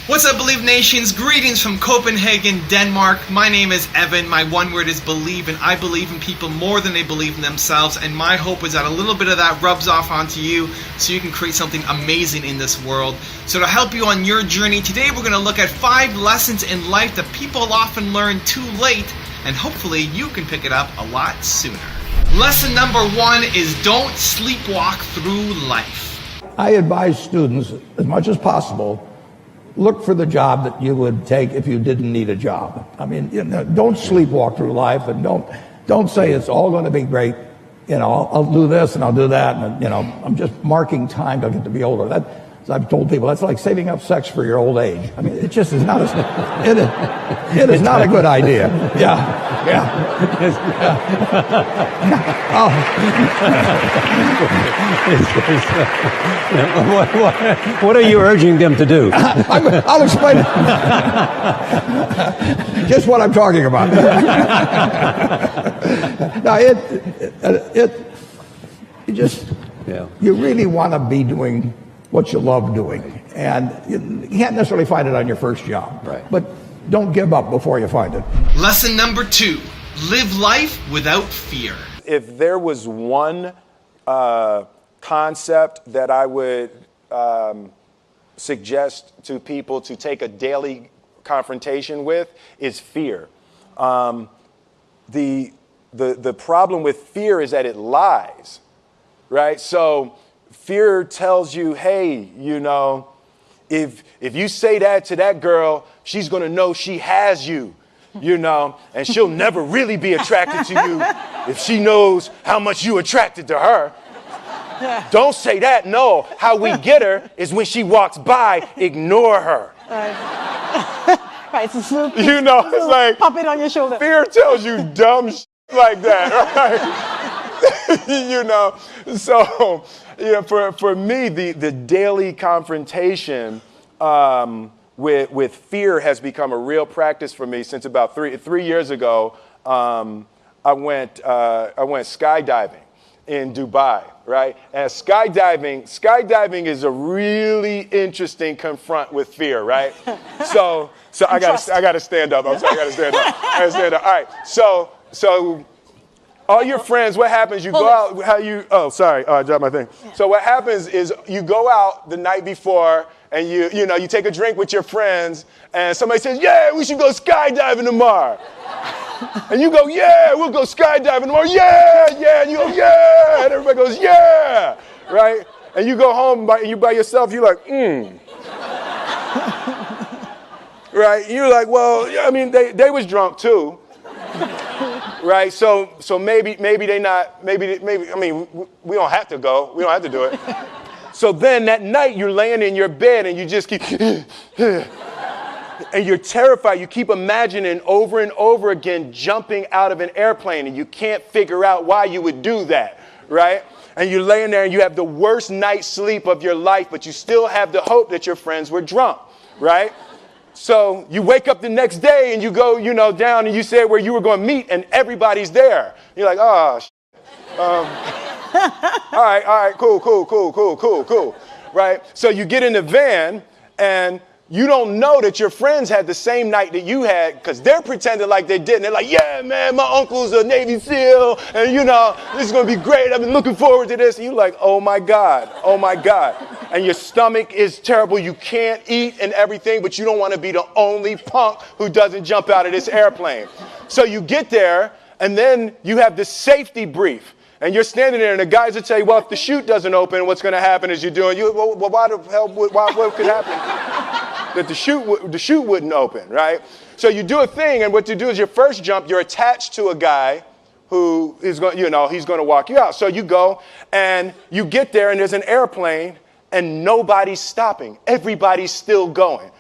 What's up, Believe Nations? Greetings from Copenhagen, Denmark. My name is Evan. My one word is believe, and I believe in people more than they believe in themselves. And my hope is that a little bit of that rubs off onto you so you can create something amazing in this world. So to help you on your journey, today we're going to look at 5 lessons in life that people often learn too late, and hopefully you can pick it up a lot sooner. Lesson number 1 is don't sleepwalk through life. I advise students, as much as possible, look for the job that you would take if you didn't need a job. I mean, don't sleepwalk through life, and don't say it's all going to be great. I'll do this and I'll do that, and I'm just marking time till I get to be older. That, as I've told people, that's like saving up sex for your old age. I mean, it just is not it is not a good idea. Yeah. What are you urging them to do? I'll explain it. Just what I'm talking about. Now, you really want to be doing what you love doing, and you can't necessarily find it on your first job. Right. But don't give up before you find it. Lesson number 2, live life without fear. If there was one concept that I would suggest to people to take a daily confrontation with, is fear. The problem with fear is that it lies, right? So fear tells you, hey, if you say that to that girl, she's going to know she has you, and she'll never really be attracted to you if she knows how much you attracted to her. Don't say that. No, how we get her is when she walks by, ignore her. Right, it's a it's like pop it on your shoulder. Fear tells you dumb shit like that, right? So for me, the daily confrontation with fear has become a real practice for me since about three years ago. I went skydiving in Dubai, right? And skydiving is a really interesting confront with fear, right? So I gotta stand up. I'm sorry, I gotta stand up. All right. So all your friends, what happens? You go out. I dropped my thing. So what happens is you go out the night before, and you take a drink with your friends, and somebody says, "Yeah, we should go skydiving tomorrow." And you go, "Yeah, we'll go skydiving tomorrow." Yeah. And you go, "Yeah," and everybody goes, "Yeah," right? And you go home and you by yourself. You're like, right? You're like, well, yeah, I mean, they was drunk too. Right, so maybe they not, maybe, I mean, we don't have to go. We don't have to do it. So then that night you're laying in your bed and you just keep, and you're terrified. You keep imagining over and over again jumping out of an airplane, and you can't figure out why you would do that, right? And you're laying there and you have the worst night's sleep of your life, but you still have the hope that your friends were drunk, right? So you wake up the next day and you go, down, and you say where you were going to meet, and everybody's there. You're like, oh, all right, cool, right? So you get in the van, and you don't know that your friends had the same night that you had, because they're pretending like they didn't. They're like, yeah, man, my uncle's a Navy SEAL, and this is going to be great. I've been looking forward to this. And you're like, oh my God. And your stomach is terrible. You can't eat and everything, but you don't want to be the only punk who doesn't jump out of this airplane. So you get there, and then you have this safety brief. And you're standing there, and the guys will tell you, well, if the chute doesn't open, what's going to happen is you're doing, well, why the hell, what could happen? That the chute wouldn't open, right? So you do a thing, and what you do is your first jump, you're attached to a guy who is going, he's going to walk you out. So you go, and you get there, and there's an airplane, and nobody's stopping. Everybody's still going.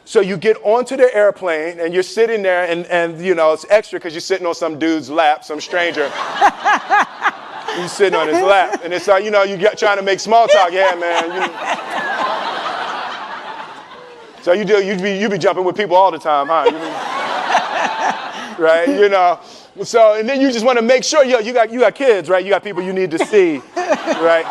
So you get onto the airplane, and you're sitting there, and it's extra because you're sitting on some dude's lap, some stranger. You're sitting on his lap, and it's like, you trying to make small talk. Yeah, man. So you be jumping with people all the time, huh? Right? So, and then you just want to make sure, you got kids, right? You got people you need to see, right?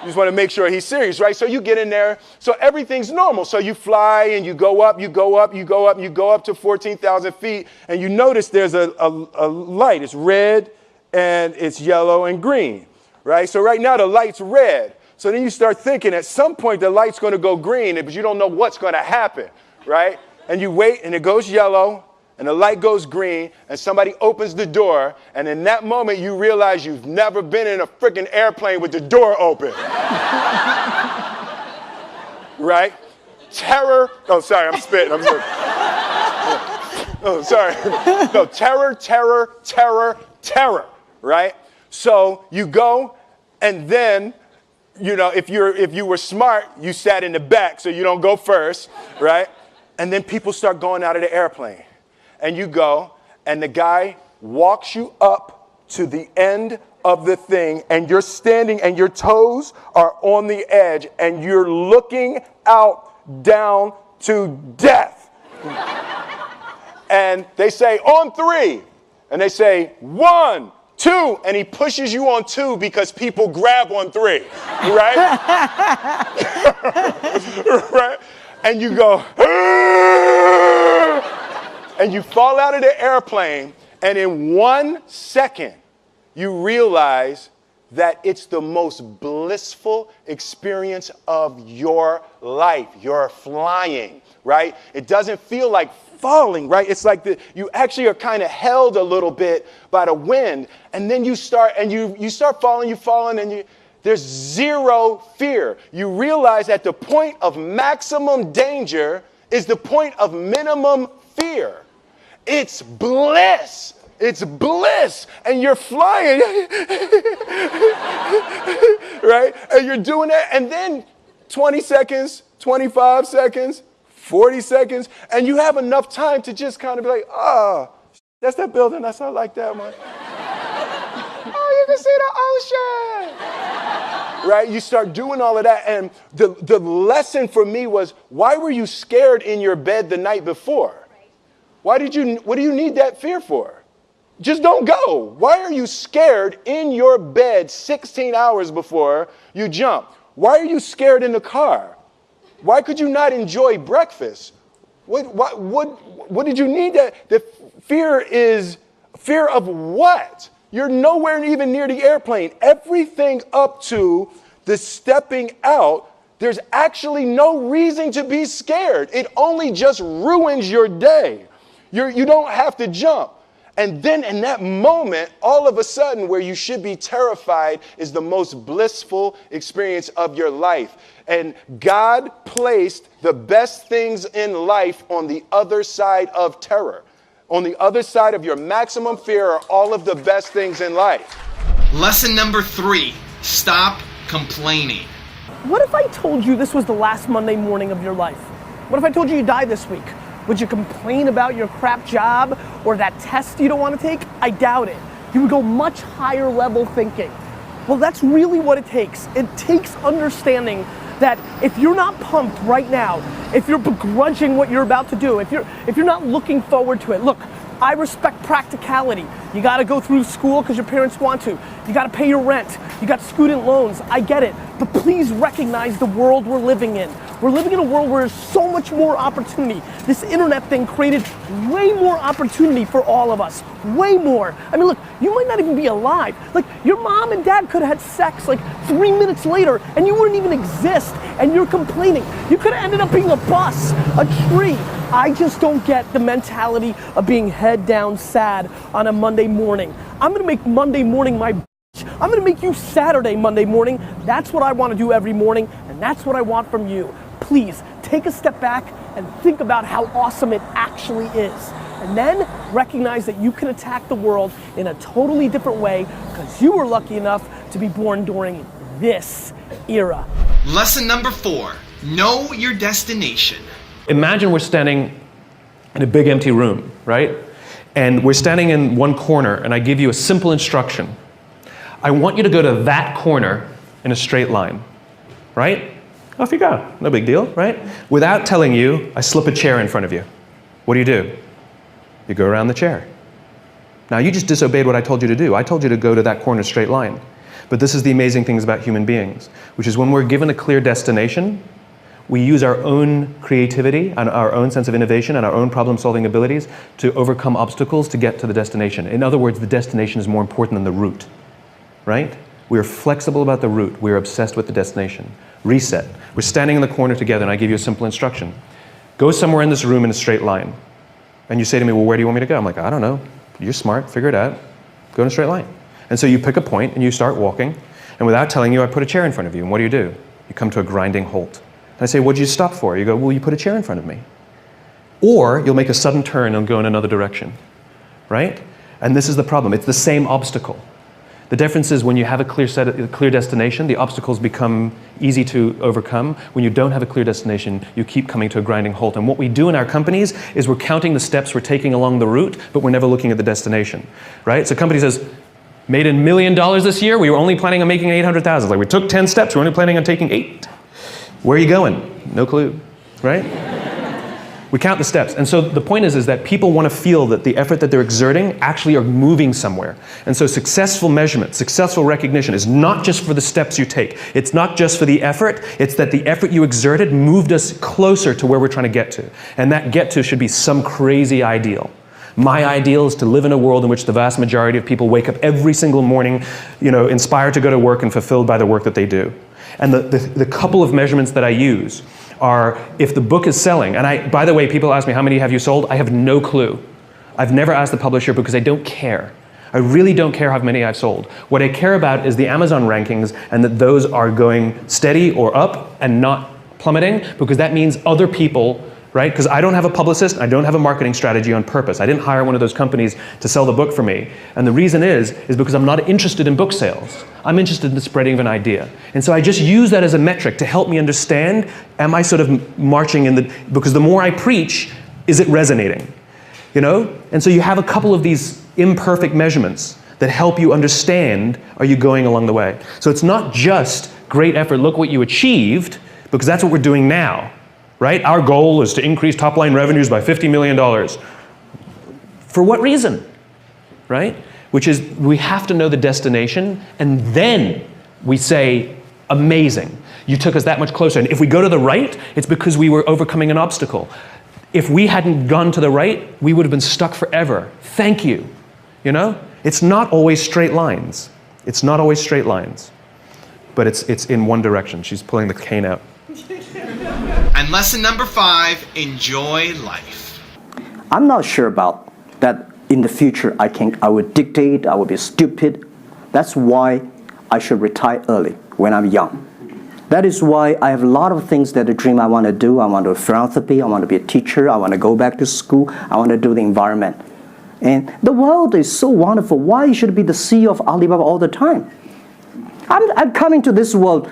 You just want to make sure he's serious, right? So you get in there. So everything's normal. So you fly and you go up, you go up, you go up, you go up to 14,000 feet. And you notice there's a light. It's red and it's yellow and green, right? So right now the light's red. So then you start thinking at some point the light's going to go green, but you don't know what's going to happen, right? And you wait and it goes yellow and the light goes green and somebody opens the door. And in that moment you realize you've never been in a freaking airplane with the door open. Right? Terror. Oh, sorry, I'm spitting. I'm sorry. Oh, sorry. No, terror, terror, terror, terror, right? So you go and then, you know, if you were smart, you sat in the back so you don't go first, right? And then people start going out of the airplane. And you go, and the guy walks you up to the end of the thing, and you're standing, and your toes are on the edge, and you're looking out down to death. And they say, on 3. And they say, 1, 2. And he pushes you on 2 because people grab on 3, right? Right? And you go, and you fall out of the airplane, and in 1 second, you realize that it's the most blissful experience of your life. You're flying, right? It doesn't feel like falling, right? It's like you actually are kind of held a little bit by the wind, and then you start falling, and there's zero fear. You realize that the point of maximum danger is the point of minimum fear. It's bliss. It's bliss. And you're flying. Right? And you're doing that. And then 20 seconds, 25 seconds, 40 seconds. And you have enough time to just kind of be like, oh, that's that building. I like that one. Oh, you can see the ocean. Right? You start doing all of that. And the lesson for me was, why were you scared in your bed the night before? What do you need that fear for? Just don't go. Why are you scared in your bed 16 hours before you jump? Why are you scared in the car? Why could you not enjoy breakfast? What did you need that? The fear is fear of what? You're nowhere even near the airplane. Everything up to the stepping out, there's actually no reason to be scared. It only just ruins your day. You don't have to jump. And then in that moment, all of a sudden, where you should be terrified is the most blissful experience of your life. And God placed the best things in life on the other side of terror. On the other side of your maximum fear are all of the best things in life. Lesson number 3, stop complaining. What if I told you this was the last Monday morning of your life? What if I told you you died this week? Would you complain about your crap job or that test you don't want to take? I doubt it. You would go much higher level thinking. Well, that's really what it takes. It takes understanding that if you're not pumped right now, if you're begrudging what you're about to do, if you're not looking forward to it, look, I respect practicality. You gotta go through school because your parents want to. You gotta pay your rent. You got student loans. I get it. But please recognize the world we're living in. We're living in a world where there's so much more opportunity. This internet thing created way more opportunity for all of us. Way more. I mean, look, you might not even be alive. Like, your mom and dad could have had sex like 3 minutes later and you wouldn't even exist, and you're complaining. You could have ended up being a bus, a tree. I just don't get the mentality of being head down sad on a Monday morning. I'm gonna make Monday morning my I'm gonna make you Saturday Monday morning. That's what I wanna do every morning, and that's what I want from you. Please, take a step back and think about how awesome it actually is. And then recognize that you can attack the world in a totally different way because you were lucky enough to be born during this era. Lesson number 4, know your destination. Imagine we're standing in a big empty room, right? And we're standing in one corner, and I give you a simple instruction. I want you to go to that corner in a straight line, right? Off you go, no big deal, right? Without telling you, I slip a chair in front of you. What do? You go around the chair. Now you just disobeyed what I told you to do. I told you to go to that corner straight line. But this is the amazing things about human beings, which is when we're given a clear destination, we use our own creativity and our own sense of innovation and our own problem-solving abilities to overcome obstacles to get to the destination. In other words, the destination is more important than the route, right? We are flexible about the route. We are obsessed with the destination. Reset. We're standing in the corner together, and I give you a simple instruction. Go somewhere in this room in a straight line. And you say to me, well, where do you want me to go? I'm like, I don't know. You're smart. Figure it out. Go in a straight line. And so you pick a point, and you start walking. And without telling you, I put a chair in front of you. And what do? You come to a grinding halt. And I say, what did you stop for? You go, well, you put a chair in front of me. Or you'll make a sudden turn and go in another direction, right? And this is the problem. It's the same obstacle. The difference is when you have a clear destination, the obstacles become easy to overcome. When you don't have a clear destination, you keep coming to a grinding halt. And what we do in our companies is we're counting the steps we're taking along the route, but we're never looking at the destination, right? So a company says, made $1 million this year, we were only planning on making 800,000. Like we took 10 steps, we're only planning on taking 8. Where are you going? No clue, right? We count the steps. And so the point is that people want to feel that the effort that they're exerting actually are moving somewhere. And so successful measurement, successful recognition is not just for the steps you take. It's not just for the effort. It's that the effort you exerted moved us closer to where we're trying to get to. And that get to should be some crazy ideal. My ideal is to live in a world in which the vast majority of people wake up every single morning, inspired to go to work and fulfilled by the work that they do. And the couple of measurements that I use are if the book is selling, and by the way, people ask me, how many have you sold? I have no clue. I've never asked the publisher because I don't care. I really don't care how many I've sold. What I care about is the Amazon rankings and that those are going steady or up and not plummeting, because that means other people, right? Because I don't have a publicist, I don't have a marketing strategy on purpose. I didn't hire one of those companies to sell the book for me. And the reason is because I'm not interested in book sales. I'm interested in the spreading of an idea. And so I just use that as a metric to help me understand, am I sort of marching because the more I preach, is it resonating? And so you have a couple of these imperfect measurements that help you understand, are you going along the way? So it's not just great effort, look what you achieved, because that's what we're doing now. Right? Our goal is to increase top-line revenues by $50 million. For what reason? Right? Which is, we have to know the destination, and then we say, amazing. You took us that much closer. And if we go to the right, it's because we were overcoming an obstacle. If we hadn't gone to the right, we would have been stuck forever. Thank you. It's not always straight lines. It's not always straight lines. But it's in one direction. She's pulling the cane out. And lesson number 5, enjoy life. I'm not sure about that in the future I would dictate, I would be stupid. That's why I should retire early when I'm young. That is why I have a lot of things that I dream I want to do. I want to do philanthropy, I want to be a teacher, I want to go back to school, I want to do the environment. And the world is so wonderful. Why should I be the CEO of Alibaba all the time? I'm coming to this world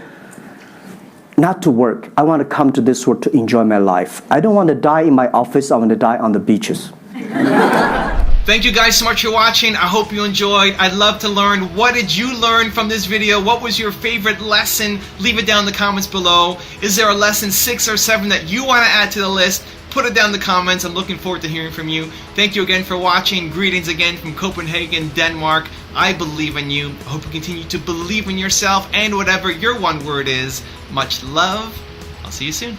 not to work. I want to come to this world to enjoy my life. I don't want to die in my office. I want to die on the beaches. Thank you guys so much for watching. I hope you enjoyed. I'd love to learn, what did you learn from this video? What was your favorite lesson? Leave it down in the comments below. Is there a lesson 6 or 7 that you want to add to the list? Put it down in the comments. I'm looking forward to hearing from you. Thank you again for watching. Greetings again from Copenhagen, Denmark. I believe in you. I hope you continue to believe in yourself and whatever your one word is. Much love. I'll see you soon.